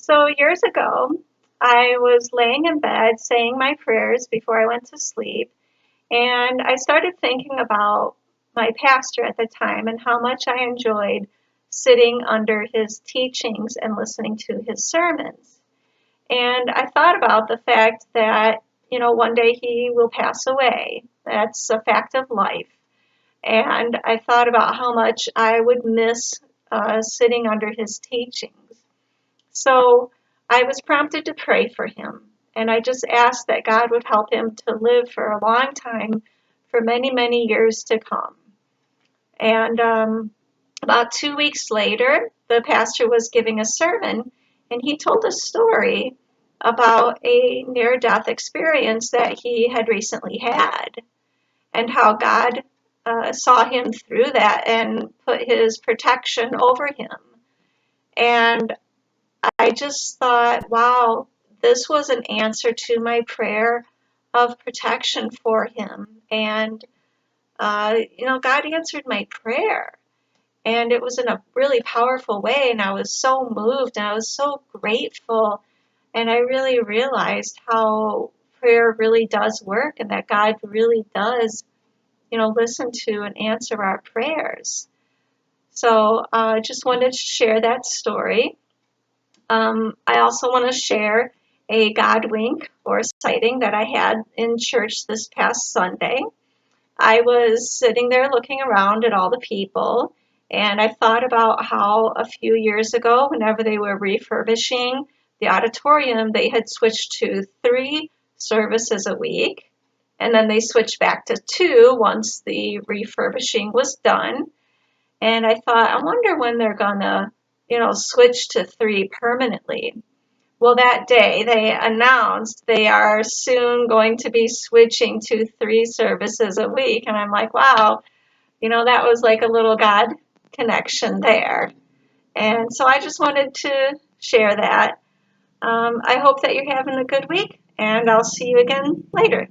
So years ago, I was laying in bed saying my prayers before I went to sleep, and I started thinking about my pastor at the time and how much I enjoyed sitting under his teachings and listening to his sermons. And I thought about the fact that, one day he will pass away. That's a fact of life. And I thought about how much I would miss sitting under his teachings. So I was prompted to pray for him. And I just asked that God would help him to live for a long time, for many, many years to come. And about 2 weeks later, the pastor was giving a sermon, and he told a story about a near-death experience that he had recently had, and how God saw him through that and put his protection over him. And I just thought, wow, this was an answer to my prayer of protection for him. And, God answered my prayer. And it was in a really powerful way. And I was so moved and I was so grateful. And I really realized how prayer really does work and that God really does, listen to and answer our prayers. So I just wanted to share that story. I also want to share a God wink or sighting that I had in church this past Sunday. I was sitting there looking around at all the people, and I thought about how a few years ago, whenever they were refurbishing the auditorium, they had switched to 3 services a week, and then they switched back to 2 once the refurbishing was done. And I thought, I wonder when they're gonna, switch to 3 permanently. Well, that day they announced they are soon going to be switching to 3 services a week. And I'm like, wow, that was like a little God connection there. And so I just wanted to share that. I hope that you're having a good week, and I'll see you again later.